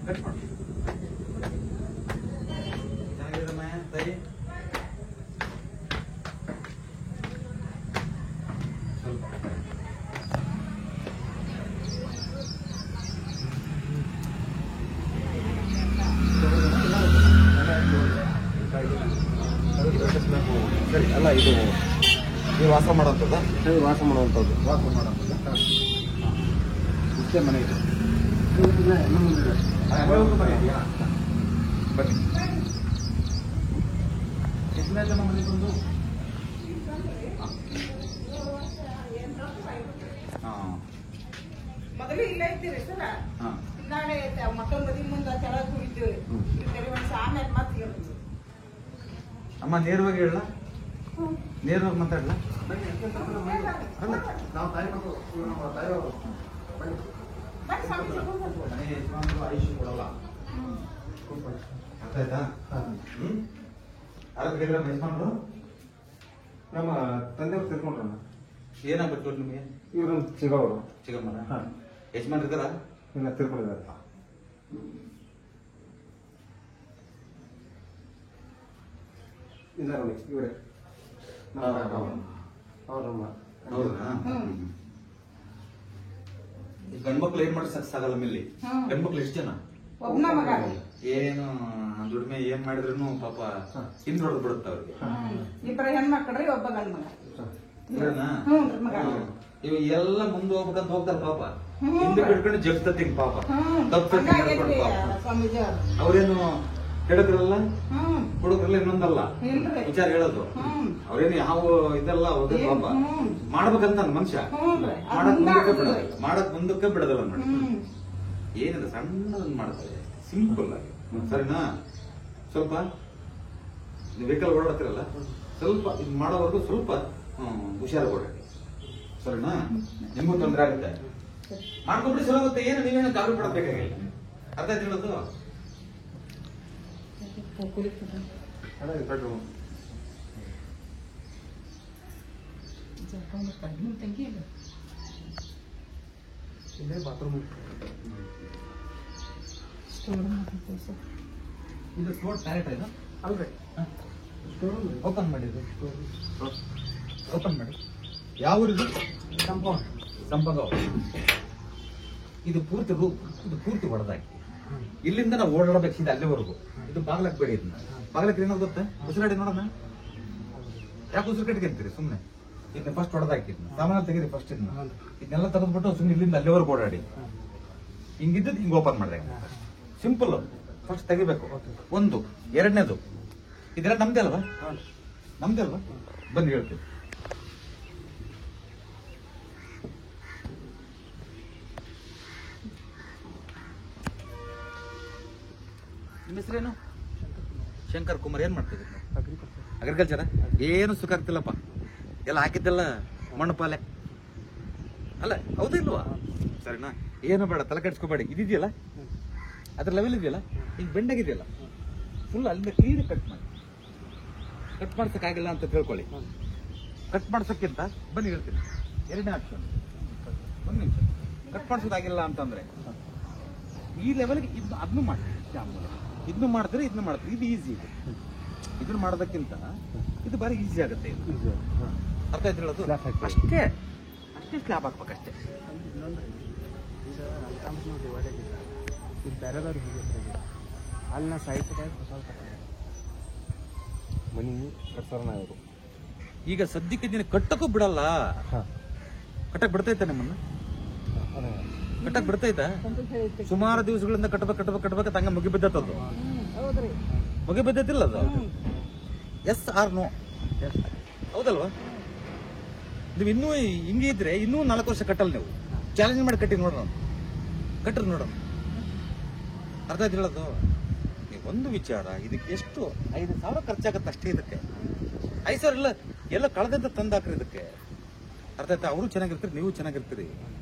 Cut ಮಾಡಿ ಚೆನ್ನಾಗಿರಮ್ಮ ತಾಯಿ ಸರಿ ಅಲ್ಲ ಇದು ನೀವು ವಾಸ ಮಾಡೋಂಥದ್ದು ವಾಸ ಮಾಡುವಂಥದ್ದು ಇಷ್ಟೇ ಮನೆ ಇದೆ ಮನೆ ಇದೆಯಾ ಬನ್ನಿ ಎಷ್ಟನೇ ಜನ ಮನೆ ಬಂದು ಹಾಂ ಮೊದಲು ಇಲ್ಲ ಇದ್ದೀರಿ ಸರ ಹಾಂ ನಾಳೆ ಮಕ್ಕಳ ಮದಿ ಮುಂದೆ ತೆಳಗ್ ಹೋಗಿದ್ದೀವಿ ಆಮೇಲೆ ಮತ್ತೆ ಹೇಳಿದ್ವಿ ಅಮ್ಮ ನೇರವಾಗಿ ಹೇಳ ನೇರವಾಗಿ ಮಾತಾಡಲ್ಲ ನಾವು ತಾಯಿ ಮಕ್ಕಳು ತಾಯಿಯವರು ಮನೆ ಯಜಮಾನರು ಆಯುಷ್ಯ ಕೊಡಲ್ಲ ಅರ್ಥ ಆಯ್ತಾ ಯಾರು ಕೇಳಿದ್ರ ಯಜಮಾನರು ನಮ್ಮ ತಂದೆಯವರು ತಿಳ್ಕೊಂಡ್ರಣ್ಣ ಏನಾಗ್ಬೇಕು ನಿಮಗೆ ಇವರು ಚಿಗವರು ಚಿಕ್ಕಮ್ಮನ ಯಜಮಾನ್ ಇದ್ದಾರ ಇನ್ನ ತಿಳ್ಕೊಂಡಿದ್ದಾರೆ ಇಲ್ಲ ನೋಡಿ ಇವರೇ ಅವರಮ್ಮ ಹೌದಾ ಗಂಡ್ಮಕ್ಳು ಏನ್ ಮಾಡಿ ಸಕ್ಸ್ ಆಗಲ್ಲ ಮೇಲೆ ಗಂಡ್ಮಕ್ಳು ಎಷ್ಟು ಜನ ಒಬ್ಬನ ಮಗ ಏನು ದುಡಿಮೆ ಏನ್ ಮಾಡಿದ್ರು ಪಾಪ ಹಿಂದ್ ಹೊಡೆದು ಬಿಡುತ್ತ ಅವ್ರಿಗೆ ಇಬ್ಬರು ಹೆಣ್ಮಕ್ಳ್ರಿ ಒಬ್ಬ ಗಂಡ ಮಗ ಇವ್ರೇನಾ? ಮಗ ಇವ್ ಎಲ್ಲ ಮುಂದೆ ಹೋಗ್ಬೇಕಂತ ಹೋಗ್ತಾರ ಪಾಪ ಹಿಂದೆ ಬಿಡ್ಕೊಂಡು ಜಗ್ತತಿಂಗ್ ಪಾಪ ಹಂಗಾಗೈತ್ರಿ ಸ್ವಾಮೀಜಿ ಅವ್ರು. ಅವ್ರೇನು ಕೆಡದ್ರಲ್ಲ ಹ್ಮ್ ಹುಡುಗರಲ್ಲ ಇನ್ನೊಂದಲ್ಲ ಇಲ್ರಿ ವಿಚಾರ ಹೇಳೋದು ಅವ್ರೇನು ಯಾವ ಇದೆಲ್ಲ ಹೋದ್ರೆ ಪಾಪ ಮಾಡ್ಬೇಕಂತ ಮನುಷ್ಯ ಹ್ಞೂನ್ರಿ ಮಾಡಕ್ ಮುಂದಕ್ಕೆ ಬಿಡೋದಲ್ಲ ನೋಡಿ ಏನಿದೆ ಸಣ್ಣದನ್ನ ಮಾಡ್ತಾರೆ ಸಿಂಪಲ್ ಆಗಿ ಸರಿನಾ ಸ್ವಲ್ಪ ವೆಹಿಕಲ್ ಓಡಾಡ್ತಿರಲ್ಲ ಸ್ವಲ್ಪ ಇದು ಮಾಡೋವರೆಗೂ ಸ್ವಲ್ಪ ಹುಷಾರು ಓಡಾಡಿ ಸರಿನಾ ನಿಮಗೂ ತೊಂದರೆ ಆಗುತ್ತೆ ಮಾಡ್ಕೊಂಡ್ಬಿಡಿ ಸಲ ಆಗುತ್ತೆ ಏನು ನೀವೇನು ಕಾಲು ಪಡಬೇಕಾಗಿಲ್ಲ ಅರ್ಥ ಆಯ್ತು ಹೇಳೋದು ಬೆಡ್ರೂಮ್ ಇಲ್ಲೇ ಬಾತ್ರೂಮ್ ಇದು ಸ್ಟೋರ್ ಟಾಯ್ಲೆಟ್ ಇದು ಅಲ್ರಿ ಓಪನ್ ಮಾಡಿದ್ದು ಓಪನ್ ಮಾಡಿ ಯಾವ ಊರಿದು ಕಾಂಪೌಂಡ್ ಸಂಪಗಾವ್ ಇದು ಪೂರ್ತಿ ಇದು ಪೂರ್ತಿ ಹೊಡೆದಾಕಿ ಇಲ್ಲಿಂದ ನಾವು ಓಡಾಡಬೇಕಿದೆ ಅಲ್ಲಿವರೆಗೂ ಇದು ಬಾಗ್ಲಕ್ ಬೇಡಿ ಇದನ್ನ ಬಾಗ್ಲಕ್ಕೆ ಏನಾದ್ರು ಗೊತ್ತಾ ಉಸಿರಾಡಿ ನೋಡೋಣ ಯಾಕೆ ಉಸಿರು ಕಟ್ಕೊಂತೀರಿ ಸುಮ್ಮನೆ ಇದನ್ನ ಫಸ್ಟ್ ಹೊಡೆದಾಕಿ ಸಾಮಾನ್ಯ ತೆಗೀರಿ ಫಸ್ಟ್ ಇದನ್ನೆಲ್ಲ ತೆಗೆದ್ಬಿಟ್ಟು ಸುಮ್ಮನೆ ಇಲ್ಲಿಂದ ಅಲ್ಲಿವರೆಗೂ ಓಡಾಡಿ ಹಿಂಗಿದ್ದದ್ದು ಹಿಂಗ್ ಓಪನ್ ಮಾಡಿದೆ ಸಿಂಪಲ್ ಫಸ್ಟ್ ತೆಗಿಬೇಕು ಒಂದು ಎರಡನೇದು ಇದೆಲ್ಲ ನಮ್ದೇ ಅಲ್ವಾ ನಮ್ದೇ ಅಲ್ವಾ ಬನ್ನಿ ಹೇಳ್ತೀವಿ ನಿಮ್ಮ ಹೆಸರೇನು ಶಂಕರ್ ಕುಮಾರ್ ಏನ್ ಮಾಡ್ತಿದ್ರಿ ಅಗ್ರಿಕಲ್ಚರ ಏನು ಸುಖ ಆಗ್ತಿಲ್ಲಪ್ಪ ಎಲ್ಲ ಹಾಕಿದ್ದೆಲ್ಲ ಮಣ್ಣು ಪಾಲೆ ಅಲ್ಲ ಹೌದಾ ಇಲ್ವಾ ಸರಿನಾ ಏನು ಬೇಡ ತಲೆ ಕೆಡ್ಸ್ಕೋಬೇಡಿ ಇದಿದೆಯಲ್ಲ ಅದ್ರ ಲೆವೆಲ್ ಇದೆಯಲ್ಲ ಈಗ ಬೆಂಡಾಗಿದೆಯಲ್ಲ ಫುಲ್ ಅಲ್ಲಿಂದ ಕ್ಲೀನ್ ಕಟ್ ಮಾಡ್ಸಕ್ಕಾಗಿಲ್ಲ ಅಂತ ತಿಳ್ಕೊಳ್ಳಿ ಕಟ್ ಮಾಡ್ಸಕ್ಕಿಂತ ಬನ್ನಿ ಹೇಳ್ತೀನಿ ಎರಡನೇ ಆಪ್ಷನ್ ಒಂದು ನಿಮಿಷ ಕಟ್ ಮಾಡ್ಸೋದಾಗಿಲ್ಲ ಅಂತಂದ್ರೆ ಈ ಲೆವೆಲ್ಗೆ ಇದು ಅದನ್ನು ಮಾಡಿ ಇದನ್ನು ಮಾಡಿದ್ರೆ ಇದನ್ನ ಮಾಡ್ತೀವಿ ಇದು ಈಸಿ ಇದೆ ಇದನ್ನ ಮಾಡೋದಕ್ಕಿಂತ ಇದು ಬಾರಿ ಈಸಿ ಆಗುತ್ತೆ ಇದು ಅರ್ಥ ಆಯ್ತು ಹೇಳೋದು ಅಷ್ಟೇ ಅಷ್ಟೇ ಸ್ಲ್ಯಾಬ್ ಹಾಕ್ಬೇಕಷ್ಟೇ ಇದು ಬೇರೆದವ್ರು ಹೀಗೆ ಅಲ್ಲಿ ನಾ ಸೈಟ್ ಮನಿ ಕಟ್ತಾರ ಇವರು ಈಗ ಸದ್ಯಕ್ಕೆ ನೀನು ಕಟ್ಟಕ್ಕೂ ಬಿಡಲ್ಲ ಕಟ್ಟಕ್ ಬಿಡ್ತೈತ ನಿಮ್ಮನ್ನ ಕಟ್ಟಕ್ ಬಿಡ್ತೈತ ಸುಮಾರು ದಿವಸಗಳಿಂದ ಕಟ್ಬೇಕು ತಂಗ ಮುಗಿ ಬಿದ್ದತ್ತದು ಮುಗಿ ಬಿದ್ದೈತಿಲ್ಲ ಅದು ಎಸ್ ಆರ್ ನೋ ಹೌದಲ್ವಾ ನೀವು ಇನ್ನೂ ಹಿಂಗೆ ಇದ್ರೆ ಇನ್ನೂ 4 ವರ್ಷ ಕಟ್ಟಲ್ಲ ನೀವು ಚಾಲೆಂಜ್ ಮಾಡಿ ಕಟ್ಟಿ ನೋಡೋಣ ಕಟ್ರಿ ನೋಡೋಣ ಅರ್ಥ ಆಯ್ತು ಹೇಳೋದು ಒಂದು ವಿಚಾರ ಇದಕ್ಕೆ ಎಷ್ಟು 5,000 ಖರ್ಚಾಗತ್ತೆ ಅಷ್ಟೇ ಇದಕ್ಕೆ 5,000 ಎಲ್ಲ ಕಳೆದಂತ ತಂದಾಕ್ರಿ ಇದಕ್ಕೆ ಅರ್ಥ ಆಯ್ತಾ ಅವರು ಚೆನ್ನಾಗಿರ್ತೀರಿ ನೀವು ಚೆನ್ನಾಗಿರ್ತೀರಿ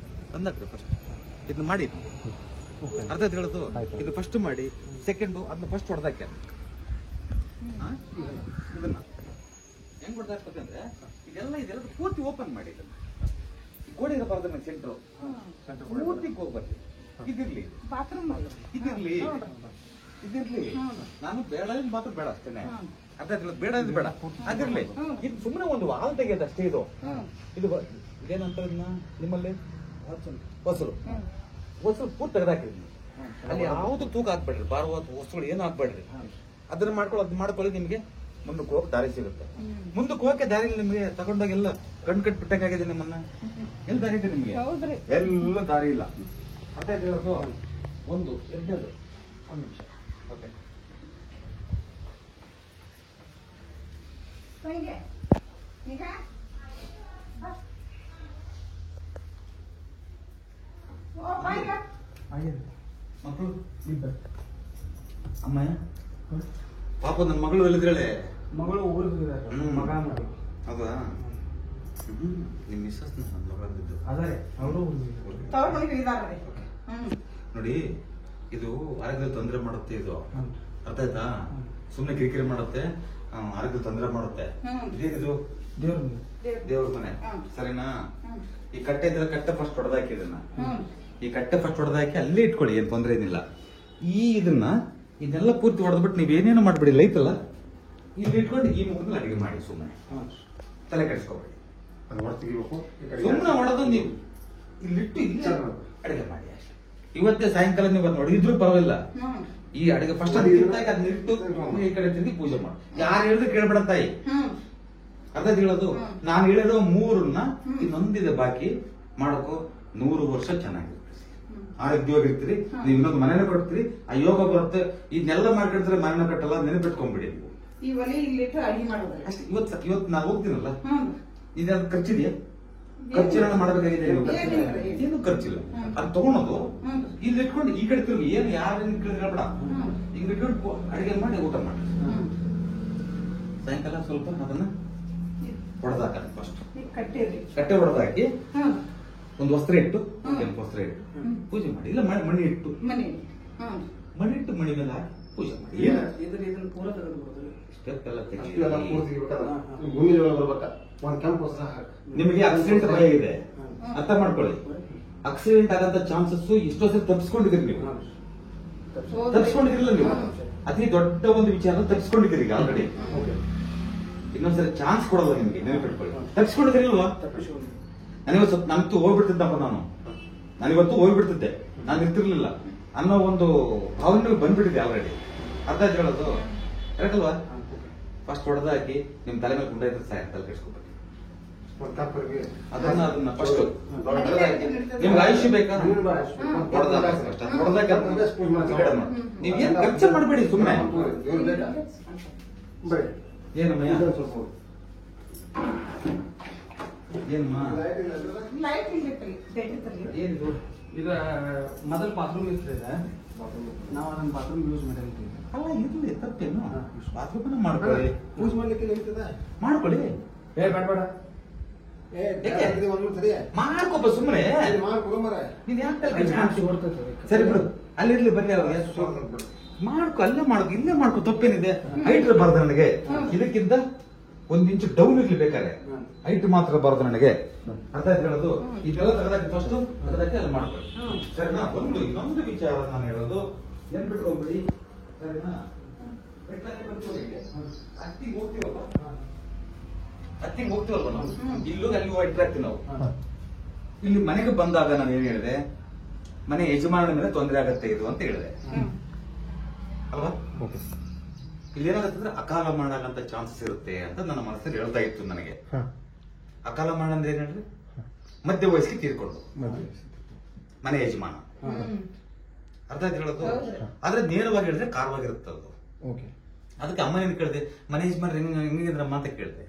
ತಂದಾಕ್ರಿ ಫಸ್ಟ್ ಇದನ್ನ ಮಾಡಿ ಅರ್ಥ ಆಯ್ತು ಹೇಳೋದು ಇದು ಫಸ್ಟ್ ಮಾಡಿ ಸೆಕೆಂಡು ಅದನ್ನ ಫಸ್ಟ್ ಹೊಡೆದಾಕ್ಯ ಇದನ್ನ ಹೆಂಗ್ ಹೊಡೆದಾಕ್ಬೇಕಂದ್ರೆ ಇದೆಲ್ಲ ಪೂರ್ತಿ ಓಪನ್ ಮಾಡಿ ಇದನ್ನ ಗೋಡೆ ಇರಬಾರ್ದು ಸೆಂಟ್ರು ಪೂರ್ತಿ ಹೋಗ್ಬರ್ತೀವಿ ಇದಿರ್ಲಿ ಬಾತ್ರೂಮ್ ಇದಿರ್ಲಿ ಇದಿರ್ಲಿ ನಾನು ಬೇಡ ಮಾತ್ರ ಬೇಡ ಅಷ್ಟೇನೆ ಅರ್ಥ ಆಯ್ತಲ್ಲ? ಬೇಡ ಅಂದ್ರೆ ಬೇಡ ಅದಿರ್ಲಿ. ಇದು ಸುಮ್ಮನೆ ಒಂದು ವಾಲ್ ತೆಗೆಯೋದು ಅಷ್ಟೇ. ಇದು ಇದೇನಂತ ನಿಮ್ಮಲ್ಲಿ ಹೊಸರು ಪೂರ್ತಿ ತೆಗೆದಾಕಿದ್ರಿ. ಅಲ್ಲಿ ಯಾವ್ದು ತೂಕ ಹಾಕ್ಬೇಡ್ರಿ, ಬಾರುವ ವಸ್ತುಗಳು ಏನು ಹಾಕ್ಬೇಡ್ರಿ. ಅದನ್ನ ಮಾಡ್ಕೊಳ್ಳಿ. ನಿಮ್ಗೆ ಮುಂದಕ್ಕೆ ಹೋಗಕ್ಕೆ ದಾರಿ ಸಿಗುತ್ತೆ. ಮುಂದಕ್ಕೆ ಹೋಗಕ್ಕೆ ದಾರಿ ನಿಮ್ಗೆ ತಗೊಂಡಾಗೆಲ್ಲ ಕಣ್ ಕಟ್ ಬಿಟ್ಟಂಗಾಗಿದೆ. ನಿಮ್ಮನ್ನ ಎಲ್ಲಿ ದಾರಿ ಇದೆ ನಿಮ್ಗೆ? ಎಲ್ಲ ದಾರಿ ಇಲ್ಲ. ಅರ್ಥ ಆಯ್ತು? ಒಂದು ಎರಡನೇದು ಒಂದು ನಿಮಿಷ. ಓಕೆ, ಈಗ ಮಕ್ಕಳು ಅಮ್ಮ ಪಾಪ ನನ್ನ ಮಗಳು ಎಲ್ಲಿದ್ದಾಳೆ? ಮಗಳು ಊರಿಗೆ ಮಗ ಮಾಡಿ ಹೌದಾ? ನಿಮ್ ಮಿಸ್ಸಸ್ ನನ್ನ ಮಗಳದ್ದು ಅದೇ ಅವರು ನೋಡಿ. ಇದು ಆರೋಗ್ಯ ತೊಂದರೆ ಮಾಡುತ್ತೆ. ಇದು ಅರ್ಥ ಆಯ್ತಾ? ಸುಮ್ನೆ ಕಿರಿಕಿರಿ ಮಾಡುತ್ತೆ, ಆರೋಗ್ಯ ತೊಂದರೆ ಮಾಡುತ್ತೆ. ಇದೇನಿದು? ದೇವ್ರ ಮನೆ, ಸರಿನಾ? ಈ ಕಟ್ಟೆ ಇದ್ರೆ ಕಟ್ಟೆ ಫಸ್ಟ್ ಹೊಡೆದಾಕಿ. ಈ ಕಟ್ಟೆ ಫಸ್ಟ್ ಹೊಡೆದಾಕಿ ಅಲ್ಲೇ ಇಟ್ಕೊಳ್ಳಿ, ಏನ್ ತೊಂದರೆ ಏನಿಲ್ಲ. ಇದನ್ನೆಲ್ಲ ಪೂರ್ತಿ ಹೊಡೆದ್ಬಿಟ್ಟು ನೀವೇನೇನು ಮಾಡ್ಬಿಡಿ. ಲೈಟ್ ಅಲ್ಲ, ಇಲ್ಲಿ ಇಟ್ಕೊಂಡು ಈ ಮುಖದಲ್ಲಿ ಅಡಿಗೆ ಮಾಡಿ. ಸುಮ್ಮನೆ ತಲೆ ಕೆಡಿಸ್ಕೋಬೇಡಿ. ಸುಮ್ಮನೆ ಹೊಡೆದು ನೀವು ಇಲ್ಲಿಟ್ಟು ಇಲ್ಲಿ ಅಡಿಗೆ ಮಾಡಿ ಅಷ್ಟೇ. ಇವತ್ತೇ ಸಾಯಂಕಾಲ ನೀವು ನೋಡಿದ್ರು ಪರವಾಗಿಲ್ಲ. ಈ ಅಡಿಗೆ ಫಸ್ಟ್ ಅದನ್ನ ಇಟ್ಟು ಈ ಕಡೆ ತಿಂದು ಪೂಜೆ ಮಾಡಿ. ಯಾರು ಹೇಳಿದ್ರು ಕೇಳ್ಬೇಡ ತಾಯಿ. ಅರ್ಥ ಹೇಳೋದು? ನಾನು ಹೇಳಿರೋ 3 ಇನ್ನೊಂದಿದೆ ಬಾಕಿ ಮಾಡಕ್ಕೋ. 100 ವರ್ಷ ಚೆನ್ನಾಗಿರುತ್ತೆ, ಆರೋಗ್ಯವಾಗಿರ್ತೀರಿ. ನೀವು ಇನ್ನೊಂದು ಮನೇನ ಕೊಡ್ತೀರಿ, ಆ ಯೋಗ ಬರುತ್ತೆ. ಇದನ್ನೆಲ್ಲ ಮಾಡ್ಕೊಡ್ತಾರೆ, ಮನೇನ ಕಟ್ಟಲ್ಲ. ನೆನಪಿಟ್ಕೊಂಡ್ಬಿಡಿ ನೀವು. ಈ ಒಲೆ ಇಲ್ಲಿಟ್ಟು ಅಡಿಗೆ ಮಾಡೋದು ಅಷ್ಟೇ. ಇವತ್ತು ನಾನು ಹೋಗ್ತೀನಲ್ಲ, ಇದ್ಯಾವ್ದು ಖರ್ಚಿದೆಯಾ? ಖರ್ಚಿನ ಮಾಡಬೇಕಾಗಿದೆ. ಏನು ಖರ್ಚಿಲ್ಲ. ಅದು ತಗೊಳೋದು ಇಲ್ಲಿ ಇಟ್ಕೊಂಡು ಈ ಕಡೆ ತಿರುಗಿ. ಏನು ಯಾರೇನು ಕೇಳಿದ್ರಬೇಡ, ಈಗ ಇಟ್ಕೊಂಡು ಅಡಿಗೆ ಮಾಡಿ ಊಟ ಮಾಡಿ. ಸಾಯಂಕಾಲ ಸ್ವಲ್ಪ ಅದನ್ನ ಹೊಡೆದಾಕ. ಫಸ್ಟ್ ಕಟ್ಟೆ ಹೊಡೆದಾಕಿ ಒಂದು ವಸ್ತ್ರ ಇಟ್ಟು, ಕೆಂಪು ವಸ್ತ್ರ ಇಟ್ಟು ಪೂಜೆ ಮಾಡಿ. ಇಲ್ಲ ಮಣಿ ಇಟ್ಟು, ಮಣಿ ಇಟ್ಟು ಮಣಿ ಮೇಲೆ ಹಾಕಿ ಪೂಜೆ ಮಾಡಿ. ಇದನ್ನ ಪೂರ ತೆಗೆದುಬಿಡೋದು. ಸ್ಟೆಪ್ ಎಲ್ಲ ನಿಮಗೆ ನಿಮಗೆ ಆಕ್ಸಿಡೆಂಟ್ ಭಯ ಇದೆ, ಅರ್ಥ ಮಾಡ್ಕೊಳ್ಳಿ. ಆಕ್ಸಿಡೆಂಟ್ ಆಗಂತ ಚಾನ್ಸಸ್ ಎಷ್ಟೋ ಸರಿ ತಪ್ಪಿಸ್ಕೊಂಡಿದ್ದೀರಿ ನೀವು. ತಪ್ಪಿಸ್ಕೊಂಡಿದ್ರಿಲ್ಲ ನೀವು. ಅತಿ ದೊಡ್ಡ ಒಂದು ವಿಚಾರ ತಪ್ಪಿಸ್ಕೊಂಡಿದ್ದೀರಿ ಈಗ ಆಲ್ರೆಡಿ. ಇನ್ನೊಂದ್ಸರಿ ಚಾನ್ಸ್ ಕೊಡಲ್ಲ ನಿಮಗೆ, ನೆನಪಿಟ್ಕೊಳ್ಳಿ. ತಪ್ಪಿಸ್ಕೊಂಡಿದ್ದೀರಿಲ್ವಾ? ನನಗೆ ಸ್ವಲ್ಪ ನಂತೂ ಹೋಗ್ಬಿಡ್ತಿದ್ದಪ್ಪ. ನಾನಿವತ್ತು ಹೋಗ್ಬಿಡ್ತಿದ್ದೆ, ನಾನು ಇರ್ತಿರ್ಲಿಲ್ಲ ಅನ್ನೋ ಒಂದು ಭಾವನೆ ಬಂದ್ಬಿಟ್ಟಿದೆ ಆಲ್ರೆಡಿ. ಅರ್ಥ ಹೇಳೋದು ಕರೆಕ್ಟ್ ಅಲ್ವಾ? ಫಸ್ಟ್ ಹೊಡೆದಾಕಿ ನಿಮ್ ತಲೆ ಮೇಲೆ ಗುಂಡ ಇದ್ರೆ ಸಾಯ, ತಲೆ ಕೆಡ್ಸ್ಕೊಬೇಡಿ. ಅದನ್ನ ಫಸ್ಟ್ ನಿಮ್ಗೆ ಆಯುಷ್ಯ ಬೇಕಾ? ನೀವೇನ್ ಖರ್ಚು ಮಾಡಬೇಡಿ ಸುಮ್ಮನೆ. ಏನಮ್ಮ ಏನಮ್ಮ ಏನಿದು? ಇದು ಮೊದಲು ಬಾತ್ರೂಮ್ ಇರ್ತದೆ, ನಾವು ಅದನ್ನ ಬಾತ್ರೂಮ್ ಯೂಸ್ ಮಾಡಿರ್ತೀವಿ. ಅಲ್ಲ ಇರ್ಲಿ, ತಪ್ಪೇನು? ಬಾತ್ರೂಮ್ ಮಾಡ್ಕೊಳ್ಳಿ, ಯೂಸ್ ಮಾಡ್ಲಿಕ್ಕೆ ಇರ್ತದೆ, ಮಾಡ್ಕೊಳ್ಳಿ. ಬೇಡ ಮಾಡ್ಕೊಪ್ಪ ಸುಮ್ಮನೆ. ನೀನ್ ಯಾಕೆ ಸರಿ ಬಿಡು, ಅಲ್ಲಿರ್ಲಿ. ಬರ್ಲಿ ಅವ್ರಿಗೆ ಮಾಡ್ಕೊ, ಅಲ್ಲೇ ಮಾಡ್ಕೊ, ಇಲ್ಲೇ ಮಾಡ್ಕೊ. ತಪ್ಪೇನಿದೆ? ಹೈಟ್ ಬರದು ನನಗೆ, ಇದಕ್ಕಿಂತ 1 ಇಂಚ್ ಡೌನ್ ಇರ್ಲಿ ಬೇಕಾರೆ. ಹೈಟ್ ಮಾತ್ರ ಬರೋದು ನನಗೆ. ಅರ್ಥ ಆಯ್ತು ಹೇಳೋದು? ಇದೆಲ್ಲ ತೆಗೆದಾಕಿ ಫಸ್ಟ್ ತೆಗೆದಾಕಿ ಅಲ್ಲಿ ಮಾಡ್ಕೊಳ್ಳಿ, ಸರಿನಾ? ಇನ್ನೊಂದು ವಿಚಾರ ನಾನು ಹೇಳೋದು, ಏನ್ ಬಿಟ್ಕೊಂಡ್ಬಿಡಿ, ಸರಿನಾ? ಅತ್ತಿಗೆ ಹೋಗ್ತೀವಲ್ವ ನಾವು, ಇಲ್ಲೂ ಅಲ್ಲಿ ಇಟ್ಟಿರ್ತೀವಿ ನಾವು. ಇಲ್ಲಿ ಮನೆಗೆ ಬಂದಾಗ ನಾನು ಏನ್ ಹೇಳಿದೆ? ಮನೆ ಯಜಮಾನನ ಮೇಲೆ ತೊಂದರೆ ಆಗತ್ತೆ ಇದು ಅಂತ ಹೇಳಿದೆ ಅಲ್ವಾ? ಇಲ್ಲಿ ಏನಾಗತ್ತಂದ್ರೆ ಅಕಾಲ ಮಾಡಾಗಂತ ಚಾನ್ಸಸ್ ಇರುತ್ತೆ ಅಂತ ನನ್ನ ಮನಸ್ಸಲ್ಲಿ ಹೇಳ್ತಾ ಇತ್ತು ನನಗೆ. ಅಕಾಲ ಮಾಡ ಅಂದ್ರೆ ಏನ್ ಹೇಳ್ರಿ? ಮಧ್ಯ ವಯಸ್ಸಿಗೆ ತೀರ್ಕೊಂಡು ಮನೆ ಯಜಮಾನ. ಅರ್ಥ ಆಯ್ತು ಹೇಳೋದು? ಆದ್ರೆ ನೇರವಾಗಿ ಹೇಳಿದ್ರೆ ಕಾರವಾಗಿರುತ್ತೆ ಅದು. ಅದಕ್ಕೆ ಅಮ್ಮ ಏನ್ ಕೇಳಿದೆ? ಮನೆ ಯಜಮಾನ್ ಹೆಂಗಿದ್ರಮ್ಮ ಅಂತ ಕೇಳಿದೆ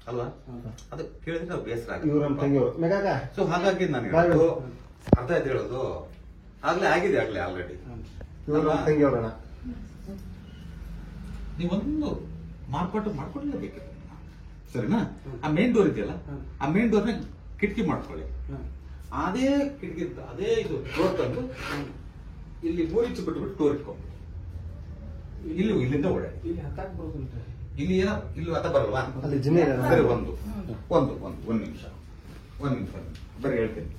ಅಲ್ವಾ? ಅದು ಕೇಳಿದ್ರೆ ನಾವು ಬೇಸರ ಆಗುತ್ತೆ. ಸೊ ಹಾಗಾಗಿ ನಾನು ಹೇಳೋದು, ಅರ್ಥ ಆಯ್ತು ಹೇಳೋದು? ಆಗ್ಲೇ ಆಗಿದೆ, ಆಗ್ಲೇ ಆಲ್ರೆಡಿ. ನೀವೊಂದು ಮಾಡ್ಕೊಡ್ಲೇಬೇಕು, ಸರಿನಾ? ಆ ಮೇನ್ ಡೋರ್ ಇದೆಯಲ್ಲ, ಆ ಮೇನ್ ಡೋರ್ನ ಕಿಟಕಿ ಮಾಡ್ಕೊಳ್ಳಿ. ಅದೇ ಕಿಟಕಿ ಅದೇ ಇದು ಡೋರ್ ತಂದು ಇಲ್ಲಿ 3 ಇಂಚು ಬಿಟ್ಬಿಟ್ಟು ಡೋರ್ ಇಟ್ಕೊಂಡು ಇಲ್ಲಿಂದ ಓಡಾಡಿ. ಇಲ್ಲಿ ಏನೋ ಇಲ್ಲಿ ಹತ್ತ ಬರಲ್ವಾ? ಸರಿ, ಒಂದು ನಿಮಿಷ ಬರೀ ಹೇಳ್ತೀನಿ.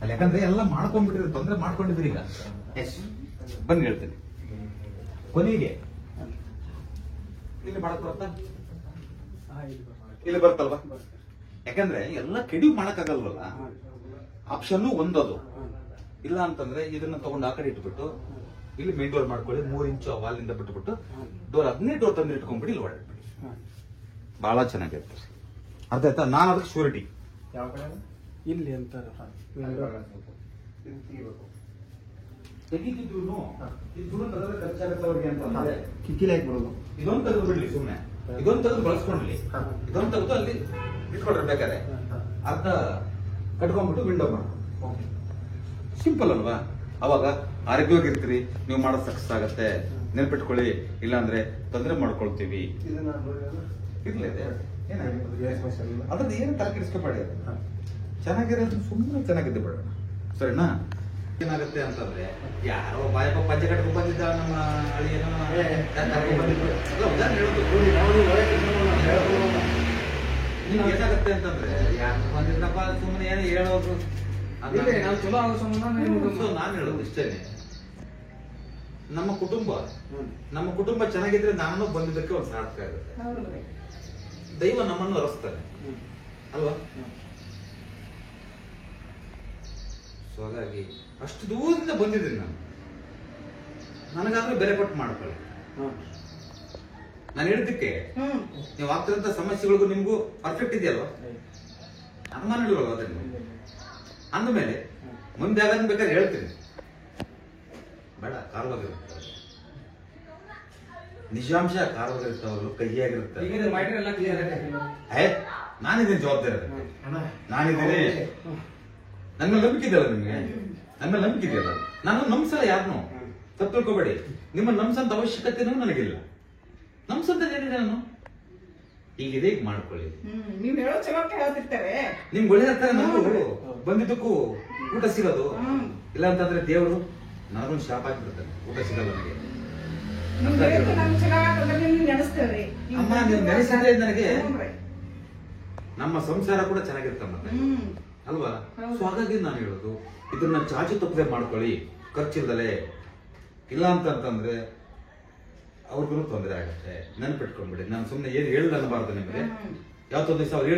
ಅಲ್ಲ ಯಾಕಂದ್ರೆ ಎಲ್ಲ ಮಾಡ್ಕೊಂಡ್ಬಿಟ್ಟಿದ್ರೆ ತೊಂದರೆ ಮಾಡ್ಕೊಂಡಿದ್ರಿ ಈಗ. ಎಸ್ ಬನ್ನಿ ಹೇಳ್ತೇನೆ. ಕೊನೆಗೆ ಇಲ್ಲಿ ಮಾಡಕ್ ಬರುತ್ತಾ? ಇಲ್ಲಿ ಬರ್ತಲ್ವಾ? ಯಾಕಂದ್ರೆ ಎಲ್ಲ ಕೆಡಿ ಮಾಡಕ್ಕಾಗಲ್ವಲ್ಲ. ಆಪ್ಷನ್ ಒಂದದು. ಇಲ್ಲ ಅಂತಂದ್ರೆ ಇದನ್ನ ತಗೊಂಡು ಆ ಕಡೆ ಇಟ್ಬಿಟ್ಟು ಇಲ್ಲಿ ಮೇನ್ ಡೋರ್ ಮಾಡ್ಕೊಳ್ಳಿ, 3 ಇಂಚು ವಾಲಿಂದ ಬಿಟ್ಬಿಟ್ಟು ಡೋರ್ ಅದನ್ನೇ ಡೋರ್ ತಂದು ಇಟ್ಕೊಂಡ್ಬಿಡಿ, ಇಲ್ಲಿ ಓಡಾಡ್ಬಿಡಿ. ಬಹಳ ಚೆನ್ನಾಗಿರುತ್ತೆ. ಅರ್ಥ ಆಯ್ತಾ? ನಾನು ಅದಕ್ಕೆ ಶೂರಿಟಿ. ಯಾವ ಕಡೆ ಇಲ್ಲಿ ಅಂತ ತೆಗಿತಿದ್ರು ಖರ್ಚಾಗತ್ತೆ ಅವ್ರಿಗೆ ಅಂತಂದ್ರೆ ಕಿಕ್ಕಿಲಿ ಹಾಕಿ ಬರೋದು. ಇದೊಂದು ತೆಗೆದು ಬಿಡ್ಲಿ, ಸುಮ್ಮನೆ ಇದೊಂದು ತೆಗೆದು ಬಳಸ್ಕೊಂಡ್ಲಿ, ಇದೊಂದು ತೆಗೆದು ಅಲ್ಲಿ ಇಟ್ಕೊಳ್ರಿ. ಬೇಕಾದ್ರೆ ಅರ್ಧ ಕಟ್ಕೊಂಡ್ಬಿಟ್ಟು ವಿಂಡೋ ಮಾಡಿ. ಸಿಂಪಲ್ ಅಲ್ವಾ? ಅವಾಗ ಆರೋಗ್ಯವಾಗಿರ್ತೀರಿ, ನೀವು ಮಾಡೋದು ಸಕ್ಸಸ್ ಆಗತ್ತೆ. ನೆನ್ಪಿಟ್ಕೊಳ್ಳಿ, ಇಲ್ಲಾಂದ್ರೆ ತೊಂದರೆ ಮಾಡ್ಕೊಳ್ತೀವಿ. ಇರ್ಲಿ ಅದ್ರದ್ದು ಏನು ತಲೆ ಕೆಡಿಸ್ಕೊಬೇಡಿ. ಚೆನ್ನಾಗಿರೋದು ಸುಮ್ಮನೆ ಚೆನ್ನಾಗಿದ್ದೆ ಬೇಡ, ಸರಿನಾ? ಏನಾಗುತ್ತೆ ಅಂತಂದ್ರೆ ಯಾರೋ ಬಾಯಪ್ಪ ಪಂಚೆ ಕಟ್ಕೊಂಡ್ ಬಂದಿದ್ದ ನಮ್ಮ ಅಳಿಯನ ಏನಾಗುತ್ತೆ ಅಂತಂದ್ರೆ ಯಾರು ಬಂದಿದ್ದಪ್ಪ ಸುಮ್ಮನೆ ಏನು ಹೇಳೋದು. ನಾವು ಚಲೋ ಆಗೋ ಸಂಬಂಧ ನಾನು ಹೇಳೋದು ಇಷ್ಟೇನೆ. ನಮ್ಮ ಕುಟುಂಬ ಚೆನ್ನಾಗಿದ್ರೆ ನಾನು ಬಂದಿದ್ದಕ್ಕೆ ಒಂದು ಸಾರ್ಥಕ ಆಗುತ್ತೆ. ದೈವ ನಮ್ಮನ್ನು ಹರಸ್ತಾನೆ ಅಲ್ವಾ? ಸೊ ಹಾಗಾಗಿ ಅಷ್ಟು ದೂರದಿಂದ ಬಂದಿದ್ದೀನಿ ನಾನು. ನನಗಾದ್ರೂ ಬೆಲೆ ಕೊಟ್ಟು ಮಾಡ್ಕೊಳ್ಳಿ. ನಾನು ಹೇಳಿದ್ದಕ್ಕೆ ನೀವು ಆಗ್ತಿರಂತ ಸಮಸ್ಯೆಗಳಿಗೂ ನಿಮ್ಗೂ ಪರ್ಫೆಕ್ಟ್ ಇದೆಯಲ್ವಾ? ಅನುಮಾನ ಇಲ್ವಲ್ವ ಅದನ್ನು? ಅಂದಮೇಲೆ ಮುಂದೆ ಯಾವ್ದನ್ನು ಬೇಕಾದ್ರೆ ಹೇಳ್ತೀನಿ. ಬೇಡ, ಕಾರವಾಗಿರುತ್ತೆ, ನಿಜಾಂಶ ಕಾರವಾಗಿರ್ತಾವಲ್ಲ, ಕಹಿಯಾಗಿರುತ್ತೆ. ನಾನಿದ್ದೀನಿ ಜವಾಬ್ದಾರಿ, ನಾನಿದ್ದೀನಿ. ನನ್ನ ಮೇಲೆ ನಂಬಿಕೆ ಇದೆಯಲ್ಲ ನಿಮ್ಗೆ? ನನ್ನ ಮೇಲೆ ನಂಬಿಕೆ ಇದೆಯಲ್ಲ? ನಾನು ನಂಬಿಸಲ್ಲ ಯಾರನ್ನು, ತಪ್ಪು ತಿಳ್ಕೊಬೇಡಿ. ನಿಮ್ಮ ನಂಬಿಸಂತ ಅವಶ್ಯಕತೆನೂ ನನಗಿಲ್ಲ. ನಂಬಿಸಂತದ್ದು ಏನಿದೆ ನಾನು? ಹೀಗಿದೆ, ಈಗ ಮಾಡ್ಕೊಳ್ಳಿ. ನೀವ್ ಹೇಳೋ ಚಲೋಕ್ಕೆ ಹೇಳ್ತಿರ್ತಾರೆ. ನಿಮ್ಗೆ ಒಳ್ಳೆ ಹತ್ರ ನಾವು ಬಂದಿದ್ದಕ್ಕೂ ಊಟ ಸಿಗೋದು ಇಲ್ಲ ಅಂತಂದ್ರೆ ದೇವರು ನನಗೊಂದು ಶಾಪ ಹಾಕ್ಬಿಡ್ತಾನೆ, ಊಟ ಸಿಗಲ್ಲ ನನಗೆ. ಅಮ್ಮ ನೀವು ನೆನೆಸಿದ್ರೆ ನನಗೆ ನಮ್ಮ ಸಂಸಾರ ಕೂಡ ಚೆನ್ನಾಗಿರುತ್ತೆ ಮತ್ತೆ, ಅಲ್ವಾ? ಸೊ ಹಾಗಾಗಿ ನಾನು ಹೇಳೋದು, ಇದನ್ನ ಚಾಚು ತಪ್ಪದೆ ಮಾಡ್ಕೊಳ್ಳಿ, ಖರ್ಚಿಲ್ದಲೆ. ಇಲ್ಲ ಅಂತಂದ್ರೆ ಅವ್ರಿಗೂ ತೊಂದರೆ ಆಗುತ್ತೆ. ನೆನಪಿಟ್ಕೊಂಡ್ಬಿಡಿ. ನಾನು ಸುಮ್ಮನೆ ಏನು ಹೇಳಿಲ್ಲ ಅನ್ನಬಾರ್ದು ನಿಮಗೆ. ಯಾವತ್ತೊಂದು ದಿವಸ ಅವ್ರು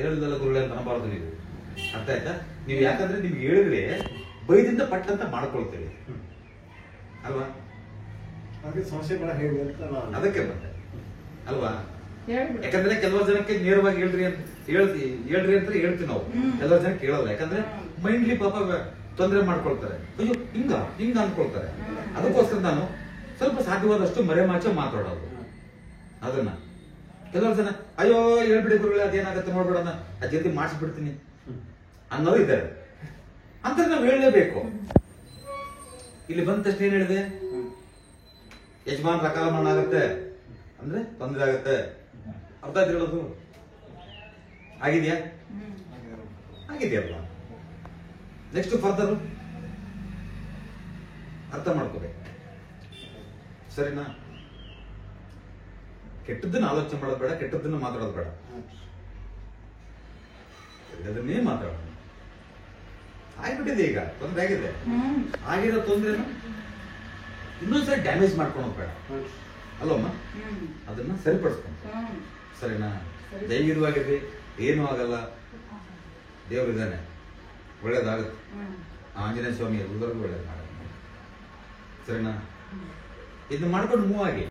ಹೇಳಿದಲ್ಲ ಗುರುಳೆ ಅಂತ ಅನ್ನಬಾರ್ದು ನೀವು. ಅರ್ಥ ಆಯ್ತಾ? ನೀವು ಯಾಕಂದ್ರೆ ನಿಮ್ಗೆ ಹೇಳಿದ್ರೆ ಬೈದಿಂದ ಪಟ್ಟಂತ ಮಾಡ್ಕೊಳ್ತೀವಿ ಅಲ್ವಾ? ಅದಕ್ಕೆ ಮತ್ತೆ ಅಲ್ವಾ? ಯಾಕಂದ್ರೆ ಕೆಲವು ಜನಕ್ಕೆ ನೇರವಾಗಿ ಹೇಳ್ರಿ ಅಂತ ಹೇಳ್ತೀವಿ ನಾವು. ಕೆಲವು ಜನ ಕೇಳಲ್ಲ, ಯಾಕಂದ್ರೆ ಮೈಂಡ್ಲಿ ಪಾಪ ತೊಂದರೆ ಮಾಡ್ಕೊಳ್ತಾರೆ. ಅಯ್ಯೋ ಹಿಂಗ ಅನ್ಕೊಳ್ತಾರೆ. ಅದಕ್ಕೋಸ್ಕರ ನಾನು ಸ್ವಲ್ಪ ಸಾಧ್ಯವಾದಷ್ಟು ಮರೆಮಾಚ ಮಾತಾಡೋದು. ಅದನ್ನ ಕೆಲವು ಜನ ಅಯ್ಯೋ ಹೇಳ್ಬಿಡಿ ಗುರುಗಳೇ, ಅದೇನಾಗತ್ತೆ ನೋಡ್ಬೇಡ, ಅದ್ ಜೊತೆ ಮಾಡಿಸ್ಬಿಡ್ತೀನಿ ಅನ್ನೋರು ಇದ್ದಾರೆ. ಅಂತ ನಾವು ಹೇಳಲೇಬೇಕು. ಇಲ್ಲಿ ಬಂದ ತಕ್ಷಣ ಏನ್ ಹೇಳಿದೆ? ಯಜಮಾನ್ ಅಕಾಲಮರಣ ಆಗತ್ತೆ ಅಂದ್ರೆ ತೊಂದರೆ ಆಗತ್ತೆ. ಅರ್ಥ ಆಯ್ತು ಹೇಳೋದು? ಆಗಿದೆಯಲ್ಲ. ನೆಕ್ಸ್ಟ್ ಫರ್ದರ್ ಅರ್ಥ ಮಾಡ್ಕೋಬೇಕು, ಸರಿನಾ? ಕೆಟ್ಟದ್ದನ್ನ ಆಲೋಚನೆ ಮಾಡೋದು ಬೇಡ, ಕೆಟ್ಟದ್ದನ್ನ ಮಾತಾಡೋದು ಬೇಡ, ಅದನ್ನೇ ಮಾತಾಡೋದು. ಆಗ್ಬಿಟ್ಟಿದೆ, ಈಗ ತೊಂದರೆ ಆಗಿದೆ. ಆಗಿರೋ ತೊಂದ್ರೆನ ಇನ್ನೊಂದ್ಸರಿ ಡ್ಯಾಮೇಜ್ ಮಾಡ್ಕೊಳೋದು ಬೇಡ, ಅಲ್ಲಮ್ಮ? ಅದನ್ನ ಸರಿಪಡಿಸ್ಕೊಂಡು, ಸರಿನಾ? ಧೈರ್ಯವಾಗಿರ್ರಿ, ಏನೂ ಆಗಲ್ಲ, ದೇವರಿದ್ದಾನೆ, ಒಳ್ಳೇದಾಗುತ್ತೆ. ಆಂಜನೇಯ ಸ್ವಾಮಿ ಎಲ್ಲರಿಗೂ ಒಳ್ಳೇದು ಮಾಡಿ, ಸರಿನಾ? ಇದನ್ನ ಮಾಡ್ಕೊಂಡು ಮೂವ್ ಆಗಿ.